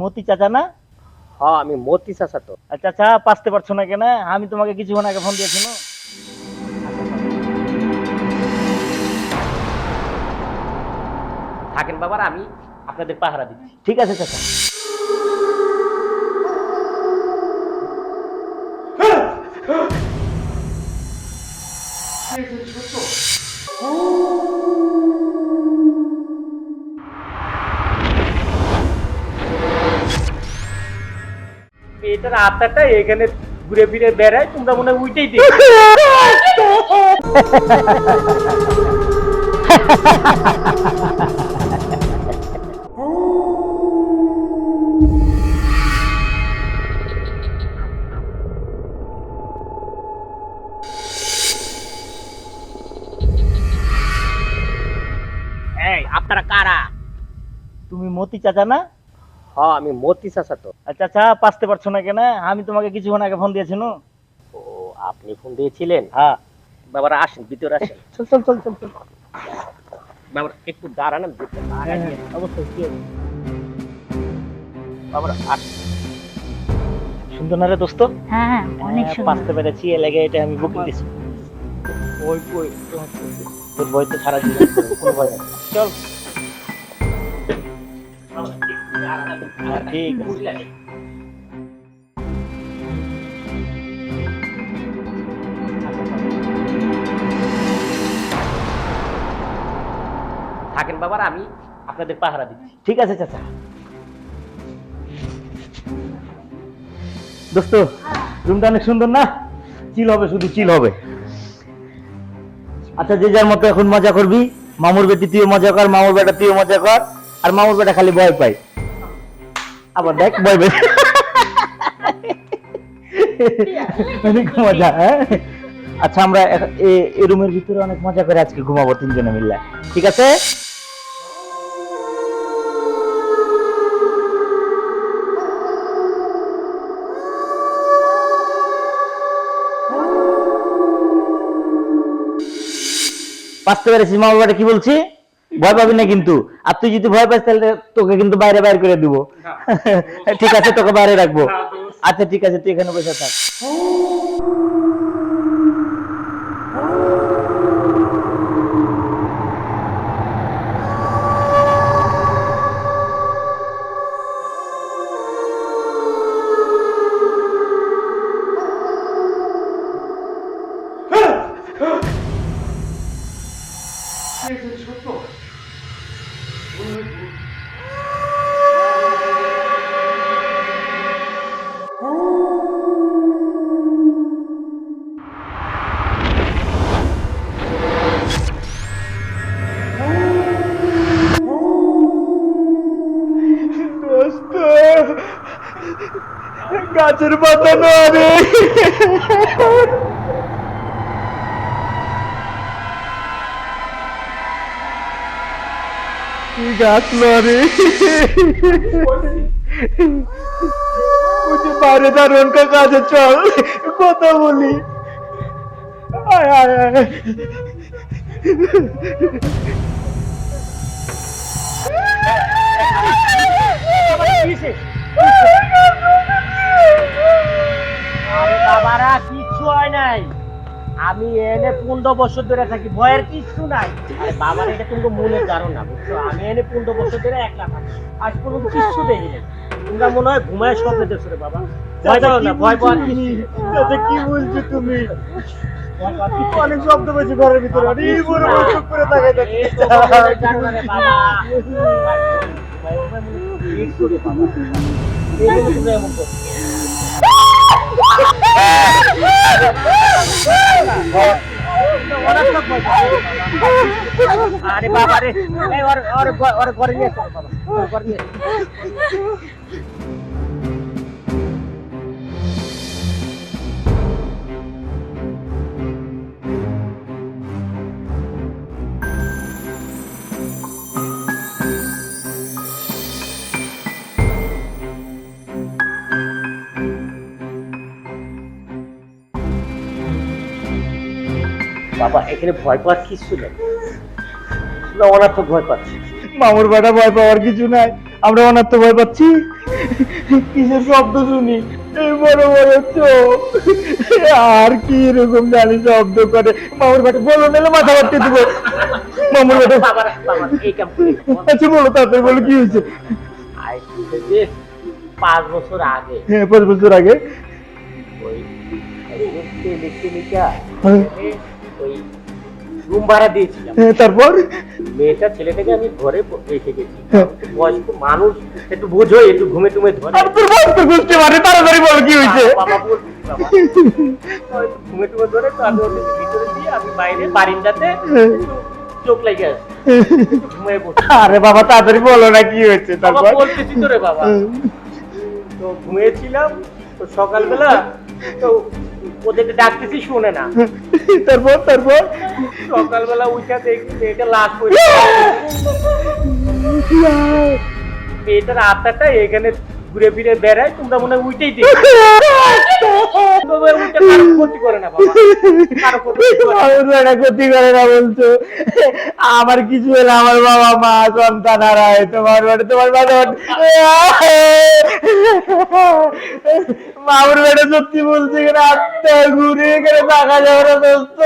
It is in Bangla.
মতি চাচা না? হ্যাঁ আমি মতি চাচা তো। চাচা পাসতে পারছো না কেন? আমি তোমাকে কিছুক্ষণ আগে ফোন দিয়েছি না? থাকেন বাবার, আমি আপনাদের পাহারা দিচ্ছি। ঠিক আছে চাচা। এটার আত্মাটা এখানে ঘুরে ফিরে বেড়ায়, তোমরা মনে হয় উইটাই দিই। এই আপনারা কারা? তুমি মতি চাচা না? হ্যাঁ আমি মতি চাচা তো। চাচা পাসতে পারছো না কেন? আমি তোমাকে কিছুক্ষণ আগে ফোন দিয়েছি না? ও আপনি ফোন দিয়েছিলেন? হ্যাঁ। বাবারা আসেন, ভিতরে আসেন। চল চল চল চল চল। বাবারা একটু দাঁড়ান, আমি ভিতরে হ্যাঁ, হ্যাঁ, অবশ্যই কি হবে? বাবারা আসেন। সুন্দর না রে দোস্ত? হ্যাঁ হ্যাঁ অনেক সুন্দর। পাসতে পেরেছি, এ লেগে এটা আমি বুকিং দিছি। ওই ওই তোর ভয় তো সারা জীবন কোনো ভয় নেই। চল। ঠিক আছে। থাকেন বাবারা, আমি আপনাদের পাহারা দিচ্ছি। ঠিক আছে চাচা। দোস্ত রুমটা অনেক সুন্দর না? চিল হবে, শুধু চিল হবে। আচ্ছা যে যার মতো এখন মজা করবি। মামুর বেটি তুইও মজা কর, মামুর বেটা তুইও মজা কর। আর মামুর বেটা খালি ভয় পাই। আবার দেখ ভয় পাই। অনেক মজা। হ্যাঁ আচ্ছা আমরা এই রুমের ভিতরে অনেক মজা করে আজকে ঘুমাবো তিনজনে মিলে, ঠিক আছে? পাসতে পেরেছিস মামা বাড়ি? কি বলছি, ভয় পাবি না কিন্তু। আর তুই যদি ভয় পাস তাহলে তোকে কিন্তু বাইরে বাইর করে দিব। ঠিক আছে তোকে বাইরে রাখবো। আচ্ছা ঠিক আছে তুই এখানে বসে থাক। গাছের পাতা নড়ে, গাছ নড়ে। বাইরে দারুণ কাছে চল কথা বলি। আয় আয় আয়। আরে বাবারা কিচ্ছু হয় নাই, আমি এনে 15 বছর ধরে থাকি, ভয়ের কিচ্ছু নাই। আরে বাবার এটা কিন্তু মনের ধারণা, বুঝছো? আমি এনে 15 বছর ধরে একলা থাকি, আজ পর্যন্ত কিচ্ছু দেখি নাই। তোমরা মনে হয় ঘুমায় স্বপ্ন দেখছো রে বাবা। ভয় পাও না, ভয় পাওয়ার কিছু নেই। চাচা কি বলছো তুমি? অনেক শব্দ পেয়েছি ঘরের ভিতরে, অনেক বড় বড় চোখ করে তাকাই থাকি। এই তো ভয়ের ধারণা রে বাবা। কিচ্ছু রে বাবা। এই জন্য তুমি এমন করছো। আরে বাবা রে, এই ওর ঘরে নিয়ে চল বাবা, ঘরে নিয়ে। বাবা এখানে ভয় পাওয়ার কিছু নেই, তোমরা অনার্থক ভয় পাচ্ছি। মামুর বেটা ভয় পাওয়ার কিছু নাই, আমরা অনার্থ ভয় পাচ্ছি। কিসের শব্দ শুনি? এই বড় বড় চোখ, আর কি এরকম জানি শব্দ করে? মামুর বেটা বলো, নাহলে মাথা বাড়তে দিব। মামুর বেটা, বাবার বাবার এই কাম করে আচ্ছা বলো, তাড়াতাড়ি বলো কি হয়েছে? আইসিতে যে 5 বছর আগে হ্যাঁ, 5 বছর আগে। ওই ইলেকট্রিকা হ্যাঁ, ওই রুম ভাড়া দিয়েছিলাম। হ্যাঁ, তারপর? মেয়েটা ছেলেটাকে আমি ঘরে রেখে গেছি। হ্যাঁ। বয়স্ক মানুষ, একটু বোঝো, একটু ঘুমে টুমে ধরে। আর তোর বয়স তো বুঝতে পারে, তাড়াতাড়ি বলো কি হয়েছে? বাবা বলছি বাবা, ওই ঘুমে টুমে ধরে তো আমি ওদের ভিতরে দিয়ে আমি বাইরে বারিন্দাতে একটু চোখ লেগে আছে, একটু ঘুমিয়ে পড়ছি। আরে বাবা, তাড়াতাড়ি বলো না কি হয়েছে বাবা তারপর? বলতেছি তো রে বাবা, তো ঘুমিয়েছিলাম, তো সকালবেলা তো ওদেরকে ডাকতেছি, শুনে না। তারপর? তারপর? সকালবেলা উঠা দেখি মেয়েটা লাশ পড়ে, মেয়েটার আত্মাটা এখানে ঘুরে ফিরে বেড়ায়, তোমরা মনে হয় উঠেই দেখো। তবে উঠে কারো ক্ষতি করে না বাবা, কারো ক্ষতি করে না। মামুর বেটা ক্ষতি করে না বলছো? আমার কিছু হলে আমার বাবা মা সন্তান হারায়, তোমার বেটা তোমার বাবা। মামুর বেটা সত্যি বলছে, এখানে আত্মা ঘুরে এখানে থাকা যাবে না দোস্ত।